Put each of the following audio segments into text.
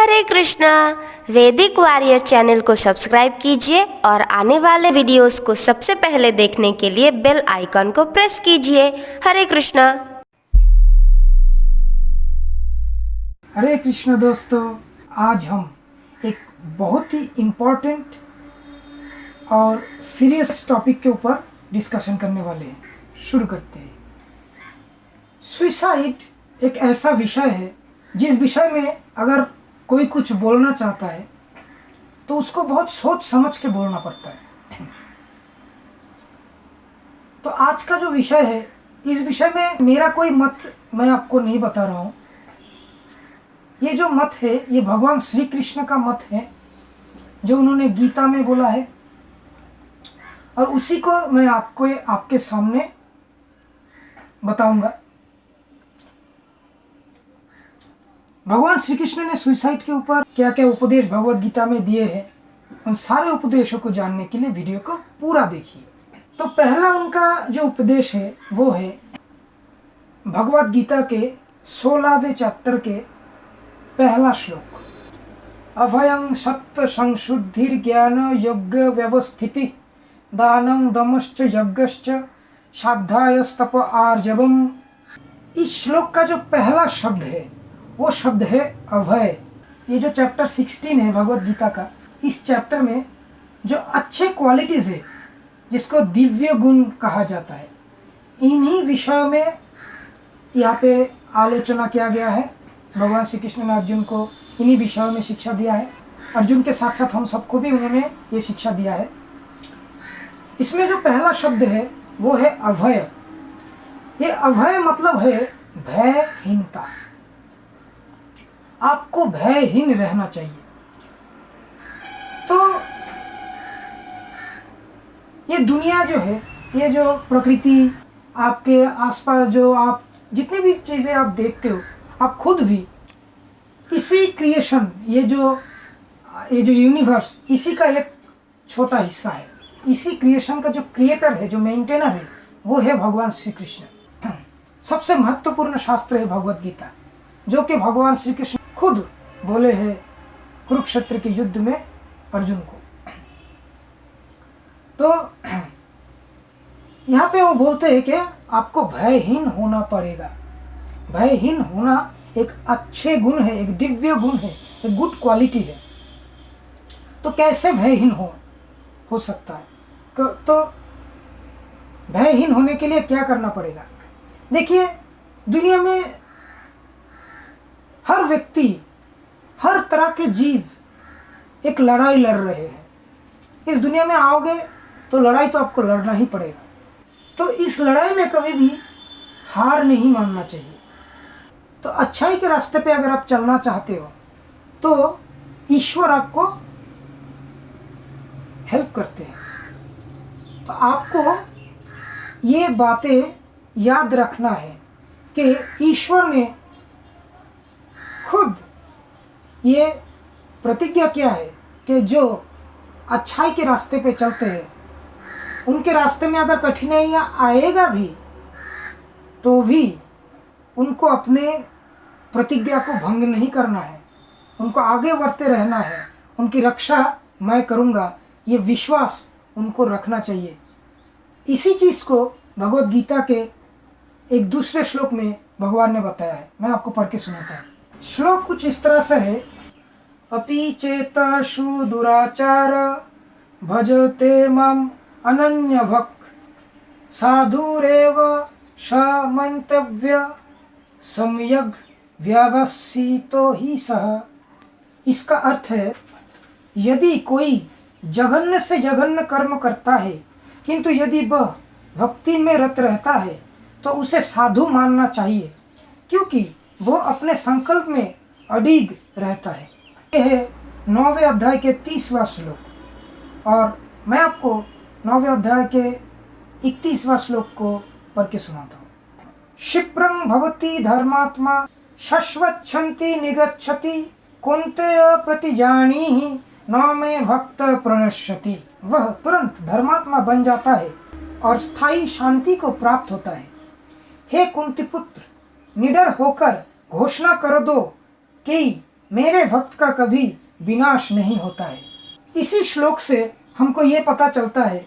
हरे कृष्णा। वैदिक warrior channel को subscribe कीजिए और आने वाले वीडियोस को सबसे पहले देखने के लिए बेल आइकन को प्रेस कीजिए। हरे कृष्णा। हरे कृष्ण दोस्तों, आज हम एक बहुत ही इम्पोर्टेंट और सीरियस टॉपिक के ऊपर डिस्कशन करने वाले हैं। शुरू करते हैं। सुसाइड एक ऐसा विषय है जिस विषय में अगर कोई कुछ बोलना चाहता है तो उसको बहुत सोच समझ के बोलना पड़ता है। तो आज का जो विषय है, इस विषय में मेरा कोई मत मैं आपको नहीं बता रहा हूँ। ये जो मत है ये भगवान श्री कृष्ण का मत है जो उन्होंने गीता में बोला है, और उसी को मैं आपके सामने बताऊंगा। भगवान श्री कृष्ण ने सुसाइड के ऊपर क्या क्या उपदेश भगवत गीता में दिए हैं, उन सारे उपदेशों को जानने के लिए वीडियो को पूरा देखिए। तो पहला उनका जो उपदेश है वो है भगवत गीता के 16वें चैप्टर के पहला श्लोक। अभयं सत्य संशुद्धिर ज्ञान यज्ञ व्यवस्थिति दानं दमश्च यज्ञश्च श्राद्धायस्तप आर्जवम्। इस श्लोक का जो पहला शब्द है वो शब्द है अभय। ये जो चैप्टर 16 है भगवत गीता का, इस चैप्टर में जो अच्छे क्वालिटीज है जिसको दिव्य गुण कहा जाता है, इन्हीं विषयों में यहाँ पे आलोचना किया गया है। भगवान श्री कृष्ण ने अर्जुन को इन्हीं विषयों में शिक्षा दिया है। अर्जुन के साथ साथ हम सबको भी उन्होंने ये शिक्षा दिया है। इसमें जो पहला शब्द है वो है अभय। ये अभय मतलब है भयहीनता। आपको भयहीन रहना चाहिए। तो ये दुनिया जो है, ये जो प्रकृति, आपके आसपास जो आप जितनी भी चीज़ें आप देखते हो, आप खुद भी इसी क्रिएशन, ये जो यूनिवर्स, इसी का एक छोटा हिस्सा है। इसी क्रिएशन का जो क्रिएटर है, जो मेंटेनर है, वो है भगवान श्री कृष्ण। सबसे महत्वपूर्ण शास्त्र है भगवत गीता, जो कि भगवान श्री कृष्ण खुद बोले हैं कुरुक्षेत्र के युद्ध में अर्जुन को। तो यहाँ पे वो बोलते हैं कि आपको भयहीन होना पड़ेगा। भयहीन होना एक अच्छे गुण है, एक दिव्य गुण है, एक गुड क्वालिटी है। तो कैसे भयहीन हो सकता है? तो भयहीन होने के लिए क्या करना पड़ेगा? देखिए, दुनिया में हर व्यक्ति, हर तरह के जीव एक लड़ाई लड़ रहे हैं। इस दुनिया में आओगे तो लड़ाई तो आपको लड़ना ही पड़ेगा। तो इस लड़ाई में कभी भी हार नहीं मानना चाहिए। तो अच्छाई के रास्ते पे अगर आप चलना चाहते हो तो ईश्वर आपको हेल्प करते हैं। तो आपको ये बातें याद रखना है कि ईश्वर ने खुद ये प्रतिज्ञा किया है कि जो अच्छाई के रास्ते पे चलते हैं, उनके रास्ते में अगर कठिनाइयाँ आएगा भी तो भी उनको अपने प्रतिज्ञा को भंग नहीं करना है, उनको आगे बढ़ते रहना है। उनकी रक्षा मैं करूँगा, ये विश्वास उनको रखना चाहिए। इसी चीज़ को भगवत गीता के एक दूसरे श्लोक में भगवान ने बताया है। मैं आपको पढ़ के सुनाता हूँ। श्लोक कुछ इस तरह से है। अपि चेताशु दुराचार भजते माम अनन्य भक्त साधुरेव समन्तव्य सम्यग् व्यवसितो ही सह। इसका अर्थ है, यदि कोई जघन्य से जघन्य कर्म करता है किंतु यदि वह भक्ति में रत रहता है तो उसे साधु मानना चाहिए, क्योंकि वो अपने संकल्प में अडिग रहता है। यह है 9वें अध्याय के 30वां श्लोक, और मैं आपको 9वें अध्याय के 31वां श्लोक को पढ़ के सुनाता हूँ। क्षिप्रं भवति धर्मात्मा शश्वच्छन्ति निगच्छति कुन्तेय प्रतिजानीहि न मे भक्त प्रणश्यति। वह तुरंत धर्मात्मा बन जाता है और स्थायी शांति को प्राप्त होता है। हे कुंती पुत्र, निडर होकर घोषणा कर दो कि मेरे भक्त का कभी विनाश नहीं होता है। इसी श्लोक से हमको ये पता चलता है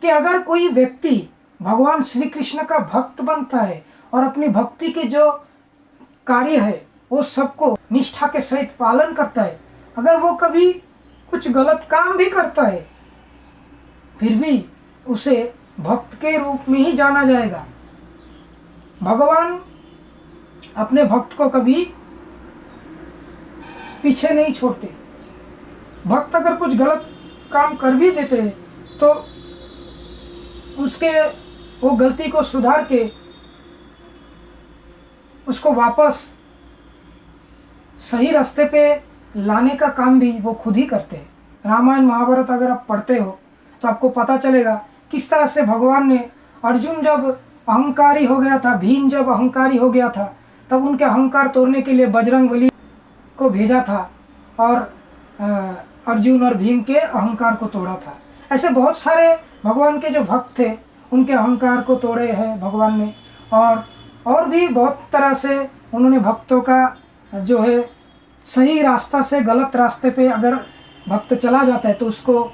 कि अगर कोई व्यक्ति भगवान श्री कृष्ण का भक्त बनता है और अपनी भक्ति के जो कार्य है वो सबको निष्ठा के सहित पालन करता है, अगर वो कभी कुछ गलत काम भी करता है फिर भी उसे भक्त के रूप में ही जाना जाएगा। भगवान अपने भक्त को कभी पीछे नहीं छोड़ते। भक्त अगर कुछ गलत काम कर भी देते हैं तो उसके वो गलती को सुधार के उसको वापस सही रास्ते पे लाने का काम भी वो खुद ही करते हैं। रामायण महाभारत अगर आप पढ़ते हो तो आपको पता चलेगा किस तरह से भगवान ने अर्जुन जब अहंकारी हो गया था, भीम जब अहंकारी हो गया था, तब उनके अहंकार तोड़ने के लिए बजरंगबली को भेजा था और अर्जुन और भीम के अहंकार को तोड़ा था। ऐसे बहुत सारे भगवान के जो भक्त थे उनके अहंकार को तोड़े हैं भगवान ने, और भी बहुत तरह से उन्होंने भक्तों का जो है सही रास्ता से गलत रास्ते पे अगर भक्त चला जाता है तो उसको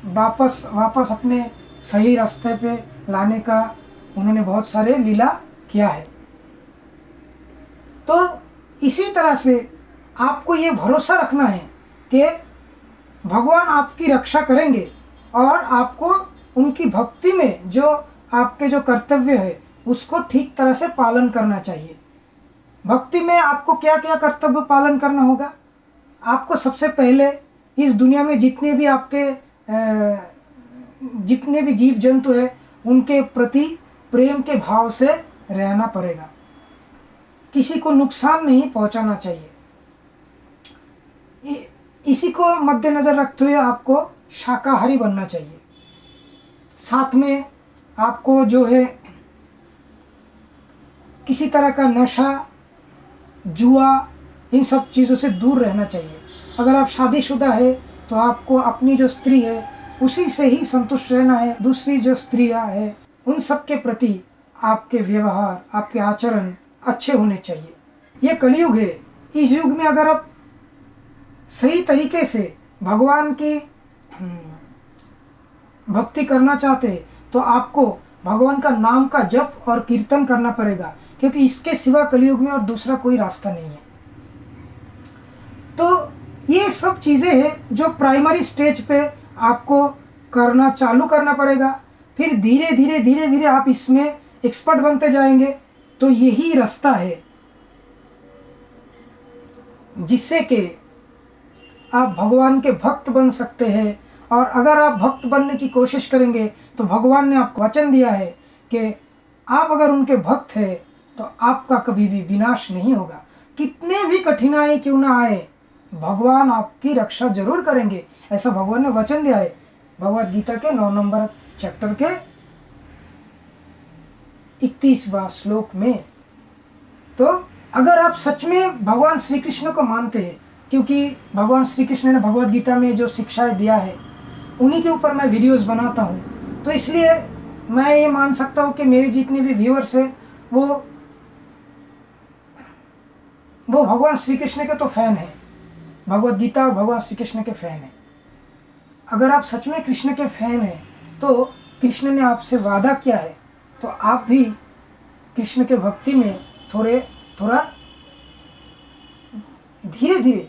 वापस अपने सही रास्ते पे लाने का उन्होंने बहुत सारे लीला किया है। तो इसी तरह से आपको ये भरोसा रखना है कि भगवान आपकी रक्षा करेंगे और आपको उनकी भक्ति में जो आपके जो कर्तव्य है उसको ठीक तरह से पालन करना चाहिए। भक्ति में आपको क्या क्या कर्तव्य पालन करना होगा? आपको सबसे पहले इस दुनिया में जितने भी जीव जंतु है उनके प्रति प्रेम के भाव से रहना पड़ेगा। किसी को नुकसान नहीं पहुंचाना चाहिए। इसी को मद्देनजर रखते हुए आपको शाकाहारी बनना चाहिए। साथ में आपको जो है किसी तरह का नशा, जुआ, इन सब चीज़ों से दूर रहना चाहिए। अगर आप शादीशुदा है तो आपको अपनी जो स्त्री है उसी से ही संतुष्ट रहना है। दूसरी जो स्त्रियां हैं उन सब के प्रति आपके व्यवहार, आपके आचरण अच्छे होने चाहिए। ये कलयुग है। इस युग में अगर आप सही तरीके से भगवान की भक्ति करना चाहते हैं तो आपको भगवान का नाम का जप और कीर्तन करना पड़ेगा, क्योंकि इसके सिवा कलयुग में और दूसरा कोई रास्ता नहीं है। तो ये सब चीज़ें हैं जो प्राइमरी स्टेज पे आपको करना चालू करना पड़ेगा। फिर धीरे धीरे आप इसमें एक्सपर्ट बनते जाएंगे। तो यही रास्ता है जिससे कि आप भगवान के भक्त बन सकते हैं। और अगर आप भक्त बनने की कोशिश करेंगे तो भगवान ने आपको वचन दिया है कि आप अगर उनके भक्त हैं तो आपका कभी भी विनाश नहीं होगा। कितने भी कठिनाई क्यों ना आए भगवान आपकी रक्षा जरूर करेंगे, ऐसा भगवान ने वचन दिया है भगवद गीता के 9 नंबर चैप्टर के 31वां श्लोक में। तो अगर आप सच में भगवान श्री कृष्ण को मानते हैं, क्योंकि भगवान श्री कृष्ण ने भगवद गीता में जो शिक्षाएं दिया है उन्हीं के ऊपर मैं वीडियोस बनाता हूँ, तो इसलिए मैं ये मान सकता हूँ कि मेरे जितने भी व्यूअर्स हैं वो भगवान श्री कृष्ण के तो फैन हैं, भगवद गीता और भगवान श्री कृष्ण के फैन हैं। अगर आप सच में कृष्ण के फैन हैं तो कृष्ण ने आपसे वादा किया है तो आप भी कृष्ण के भक्ति में थोड़ा धीरे धीरे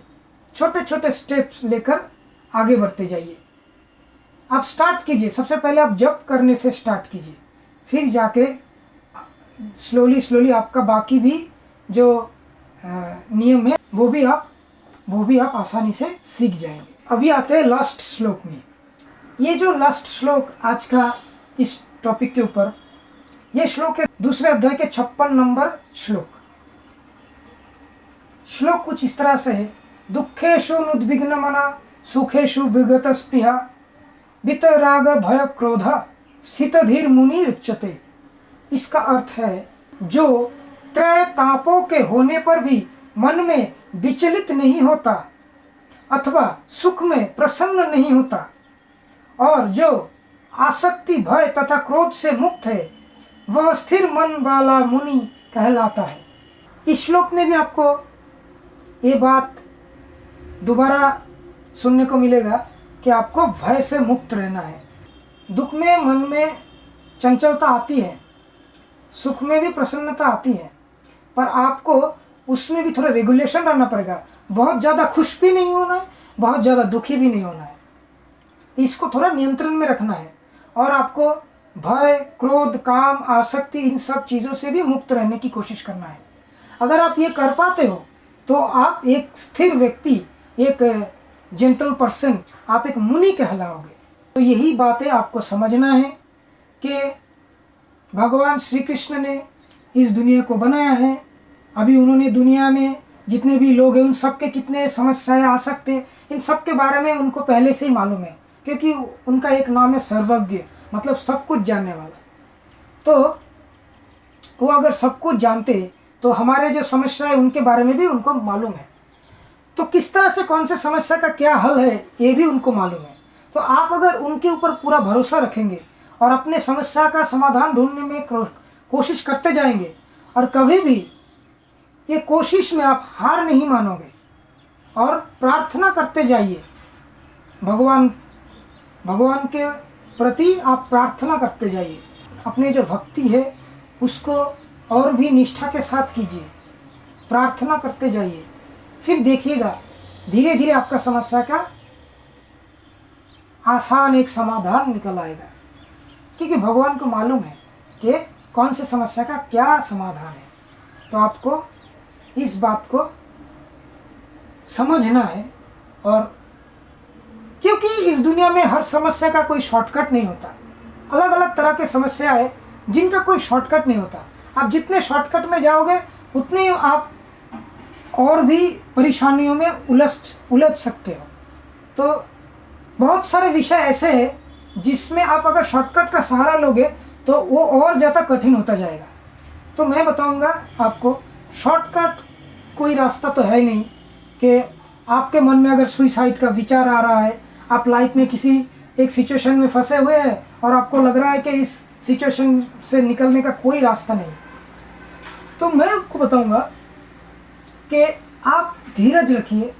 छोटे छोटे स्टेप्स लेकर आगे बढ़ते जाइए। आप स्टार्ट कीजिए, सबसे पहले आप जप करने से स्टार्ट कीजिए, फिर जाके स्लोली आपका बाकी भी जो नियम है वो भी आप आसानी से सीख जाएंगे। अभी आते हैं लास्ट श्लोक में। ये जो लास्ट श्लोक आज का इस टॉपिक के ऊपर, ये श्लोक है दूसरे अध्याय के 56 नंबर श्लोक। श्लोक कुछ इस तरह से है, दुखेषु नुद्विग्न मना सुखेषु विगत स्पृहा वितराग भय क्रोध स्थित धीर मुनि उच्यते। इसका अर्थ है जो त्रय तापों के होने पर भी मन में विचलित नहीं होता अथवा सुख में प्रसन्न नहीं होता और जो आसक्ति, भय तथा क्रोध से मुक्त है वह स्थिर मन वाला मुनि कहलाता है। इस श्लोक में भी आपको ये बात दोबारा सुनने को मिलेगा कि आपको भय से मुक्त रहना है। दुख में मन में चंचलता आती है, सुख में भी प्रसन्नता आती है, पर आपको उसमें भी थोड़ा रेगुलेशन रहना पड़ेगा। बहुत ज़्यादा खुश भी नहीं होना है, बहुत ज़्यादा दुखी भी नहीं होना है। इसको थोड़ा नियंत्रण में रखना है और आपको भय, क्रोध, काम, आसक्ति इन सब चीज़ों से भी मुक्त रहने की कोशिश करना है। अगर आप ये कर पाते हो तो आप एक स्थिर व्यक्ति, एक जेंटल पर्सन, आप एक मुनि कहलाओगे। तो यही बातें आपको समझना है कि भगवान श्री कृष्ण ने इस दुनिया को बनाया है। अभी उन्होंने दुनिया में जितने भी लोग हैं उन सब के कितने समस्याएं आ सकते हैं, इन सब के बारे में उनको पहले से ही मालूम है, क्योंकि उनका एक नाम है सर्वज्ञ, मतलब सब कुछ जानने वाला। तो वो अगर सब कुछ जानते तो हमारे जो समस्या है उनके बारे में भी उनको मालूम है। तो किस तरह से कौन से समस्या का क्या हल है ये भी उनको मालूम है। तो आप अगर उनके ऊपर पूरा भरोसा रखेंगे और अपने समस्या का समाधान ढूंढने में कोशिश करते जाएंगे और कभी भी ये कोशिश में आप हार नहीं मानोगे और प्रार्थना करते जाइए, भगवान के प्रति आप प्रार्थना करते जाइए। अपने जो भक्ति है उसको और भी निष्ठा के साथ कीजिए, प्रार्थना करते जाइए। फिर देखिएगा धीरे धीरे आपका समस्या का आसान एक समाधान निकल आएगा, क्योंकि भगवान को मालूम है कि कौन से समस्या का क्या समाधान है। तो आपको इस बात को समझना है। और क्योंकि इस दुनिया में हर समस्या का कोई शॉर्टकट नहीं होता, अलग अलग तरह के समस्या है जिनका कोई शॉर्टकट नहीं होता। आप जितने शॉर्टकट में जाओगे उतने आप और भी परेशानियों में उलझ सकते हो। तो बहुत सारे विषय ऐसे हैं जिसमें आप अगर शॉर्टकट का सहारा लोगे तो वो और ज़्यादा कठिन होता जाएगा। तो मैं बताऊंगा आपको, शॉर्टकट कोई रास्ता तो है नहीं कि आपके मन में अगर सुसाइड का विचार आ रहा है, आप लाइफ में किसी एक सिचुएशन में फंसे हुए हैं और आपको लग रहा है कि इस सिचुएशन से निकलने का कोई रास्ता नहीं, तो मैं आपको बताऊंगा कि आप धीरज रखिए,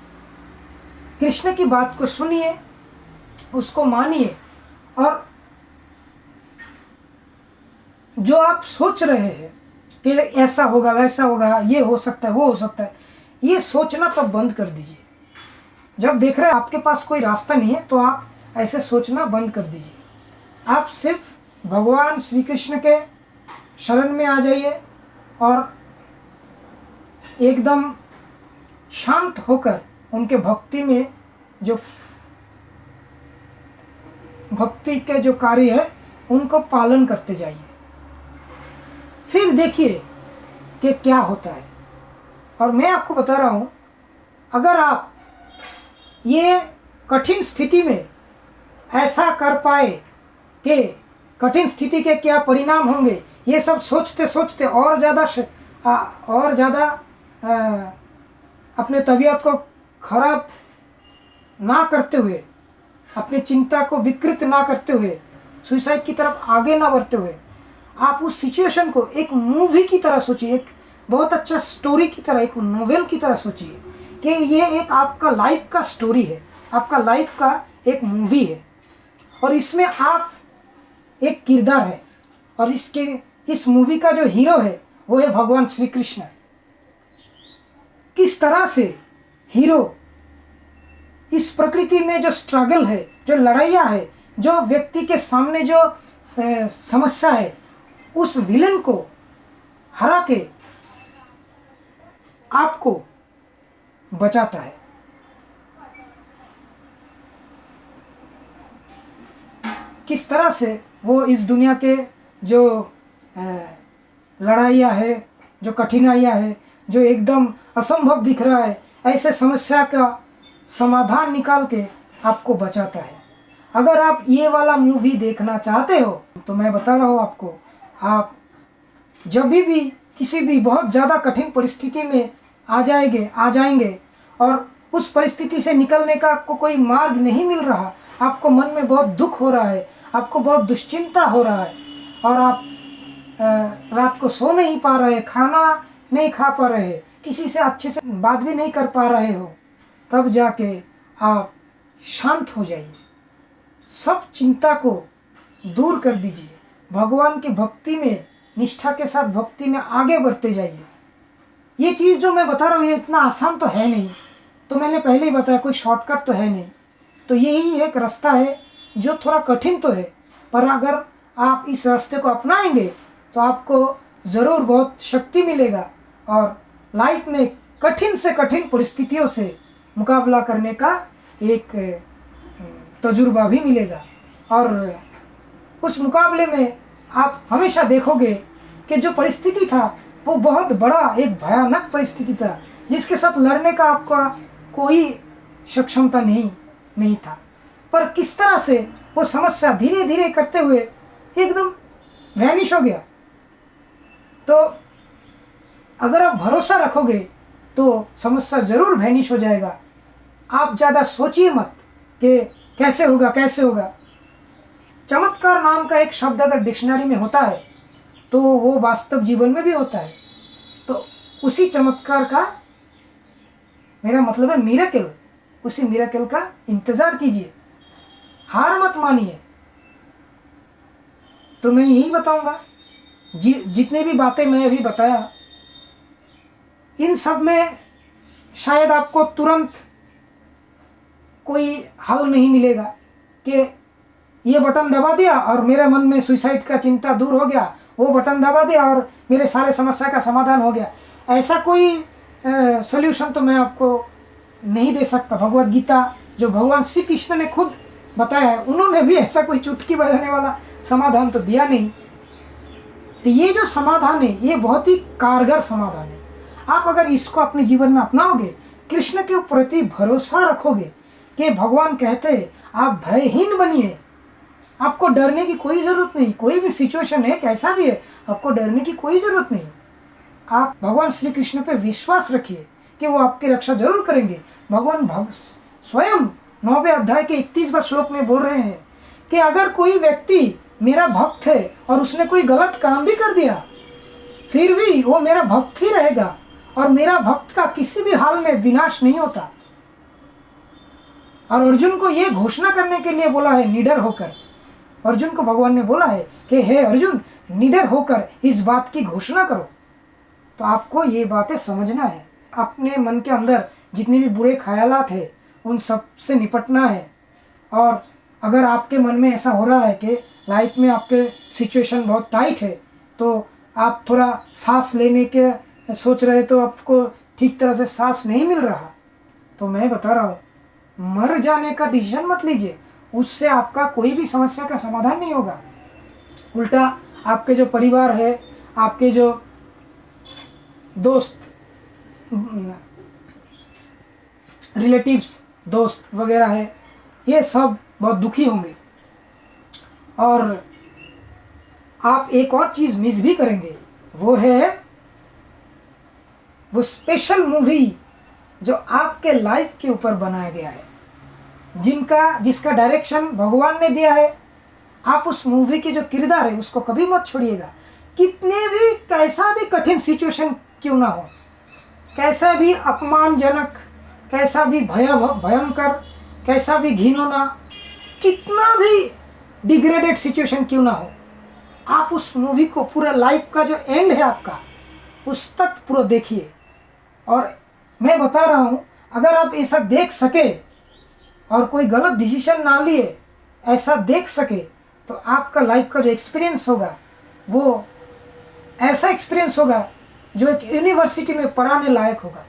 कृष्ण की बात को सुनिए, उसको मानिए, और जो आप सोच रहे हैं कि ऐसा होगा, वैसा होगा, ये हो सकता है, वो हो सकता है, ये सोचना तब बंद कर दीजिए। जब देख रहे हैं आपके पास कोई रास्ता नहीं है तो आप ऐसे सोचना बंद कर दीजिए। आप सिर्फ भगवान श्री कृष्ण के शरण में आ जाइए और एकदम शांत होकर उनके भक्ति में जो भक्ति के जो कार्य है उनको पालन करते जाइए। फिर देखिए कि क्या होता है। और मैं आपको बता रहा हूँ, अगर आप ये कठिन स्थिति में ऐसा कर पाए कि कठिन स्थिति के क्या परिणाम होंगे, ये सब सोचते सोचते और ज़्यादा अपने तबीयत को खराब ना करते हुए, अपनी चिंता को विकृत ना करते हुए, सुसाइड की तरफ आगे ना बढ़ते हुए, आप उस सिचुएशन को एक मूवी की तरह सोचिए, एक बहुत अच्छा स्टोरी की तरह, एक नोवेल की तरह सोचिए कि ये एक आपका लाइफ का स्टोरी है, आपका लाइफ का एक मूवी है और इसमें आप एक किरदार है और इस मूवी का जो हीरो है वो है भगवान श्री कृष्ण। किस तरह से हीरो इस प्रकृति में जो स्ट्रगल है, जो लड़ाइयाँ है, जो व्यक्ति के सामने जो समस्या है, उस विलन को हरा के आपको बचाता है। किस तरह से वो इस दुनिया के जो लड़ाइयाँ है, जो कठिनाइयाँ है, जो एकदम असंभव दिख रहा है, ऐसे समस्या का समाधान निकाल के आपको बचाता है। अगर आप ये वाला मूवी देखना चाहते हो तो मैं बता रहा हूँ आपको, आप जब भी किसी भी बहुत ज़्यादा कठिन परिस्थिति में आ जाएंगे और उस परिस्थिति से निकलने का आपको कोई मार्ग नहीं मिल रहा, आपको मन में बहुत दुख हो रहा है, आपको बहुत दुश्चिंता हो रहा है और आप रात को सो नहीं पा रहे, खाना नहीं खा पा रहे, किसी से अच्छे से बात भी नहीं कर पा रहे हो, तब जाके आप शांत हो जाइए, सब चिंता को दूर कर दीजिए, भगवान की भक्ति में, निष्ठा के साथ भक्ति में आगे बढ़ते जाइए। ये चीज़ जो मैं बता रहा हूँ ये इतना आसान तो है नहीं, तो मैंने पहले ही बताया कोई शॉर्टकट तो है नहीं। तो यही एक रास्ता है जो थोड़ा कठिन तो है, पर अगर आप इस रास्ते को अपनाएंगे तो आपको ज़रूर बहुत शक्ति मिलेगा और लाइफ में कठिन से कठिन परिस्थितियों से मुकाबला करने का एक तजुर्बा भी मिलेगा। और उस मुकाबले में आप हमेशा देखोगे कि जो परिस्थिति था वो बहुत बड़ा एक भयानक परिस्थिति था, जिसके साथ लड़ने का आपका कोई सक्षमता नहीं था, पर किस तरह से वो समस्या धीरे धीरे करते हुए एकदम वैनिश हो गया। तो अगर आप भरोसा रखोगे तो समस्या ज़रूर वैनिश हो जाएगा। आप ज़्यादा सोचिए मत कि कैसे होगा। चमत्कार नाम का एक शब्द अगर डिक्शनरी में होता है तो वो वास्तव जीवन में भी होता है। तो उसी चमत्कार का मेरा मतलब है मिरेकल, उसी मिरेकल का इंतज़ार कीजिए, हार मत मानिए। तो मैं यही बताऊंगा, जितने भी बातें मैं अभी बताया इन सब में शायद आपको तुरंत कोई हल नहीं मिलेगा कि ये बटन दबा दिया और मेरे मन में सुसाइड का चिंता दूर हो गया, वो बटन दबा दिया और मेरे सारे समस्या का समाधान हो गया। ऐसा कोई सॉल्यूशन तो मैं आपको नहीं दे सकता। भगवत गीता जो भगवान श्री कृष्ण ने खुद बताया है, उन्होंने भी ऐसा कोई चुटकी बजाने वाला समाधान तो दिया नहीं। तो ये जो समाधान है ये बहुत ही कारगर समाधान है। आप अगर इसको अपने जीवन में अपनाओगे, कृष्ण के प्रति भरोसा रखोगे कि भगवान कहते हैं आप भयहीन बनिए, आपको डरने की कोई ज़रूरत नहीं। कोई भी सिचुएशन है कैसा भी है, आपको डरने की कोई ज़रूरत नहीं। आप भगवान श्री कृष्ण पे विश्वास रखिए कि वो आपकी रक्षा जरूर करेंगे। भगवान स्वयं 9वें अध्याय के 31वें श्लोक में बोल रहे हैं कि अगर कोई व्यक्ति मेरा भक्त है और उसने कोई गलत काम भी कर दिया, फिर भी वो मेरा भक्त ही रहेगा और मेरा भक्त का किसी भी हाल में विनाश नहीं होता। और अर्जुन को ये घोषणा करने के लिए बोला है निडर होकर। अर्जुन को भगवान ने बोला है कि हे अर्जुन, निडर होकर इस बात की घोषणा करो। तो आपको ये बातें समझना है, अपने मन के अंदर जितने भी बुरे ख्यालात है उन सब से निपटना है। और अगर आपके मन में ऐसा हो रहा है कि लाइफ में आपके सिचुएशन बहुत टाइट है, तो आप थोड़ा सांस लेने के सोच रहे तो आपको ठीक तरह से सांस नहीं मिल रहा, तो मैं बता रहा हूँ मर जाने का डिसीजन मत लीजिए, उससे आपका कोई भी समस्या का समाधान नहीं होगा। उल्टा आपके जो परिवार है, आपके जो दोस्त रिलेटिव्स दोस्त वगैरह है, ये सब बहुत दुखी होंगे। और आप एक और चीज़ मिस भी करेंगे, वो है वो स्पेशल मूवी जो आपके लाइफ के ऊपर बनाया गया है, जिसका डायरेक्शन भगवान ने दिया है। आप उस मूवी की जो किरदार है उसको कभी मत छोड़िएगा। कितने भी कैसा भी कठिन सिचुएशन क्यों ना हो, कैसा भी अपमानजनक, कैसा भी भयंकर, कैसा भी घिनौना, कितना भी डिग्रेडेड सिचुएशन क्यों ना हो, आप उस मूवी को पूरा लाइफ का जो एंड है आपका उस तक पूरा देखिए। और मैं बता रहा हूँ अगर आप ऐसा देख सके और कोई गलत डिसीजन ना लिए, ऐसा देख सके, तो आपका लाइफ का जो एक्सपीरियंस होगा वो ऐसा एक्सपीरियंस होगा जो एक यूनिवर्सिटी में पढ़ाने लायक होगा।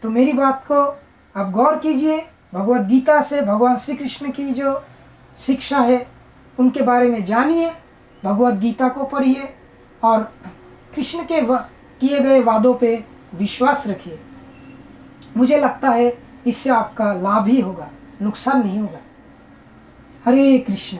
तो मेरी बात को आप गौर कीजिए, भगवत गीता से भगवान श्री कृष्ण की जो शिक्षा है उनके बारे में जानिए, भगवत गीता को पढ़िए और कृष्ण के किए गए वादों पे विश्वास रखिए। मुझे लगता है इससे आपका लाभ ही होगा, नुकसान नहीं होगा। हरे कृष्ण।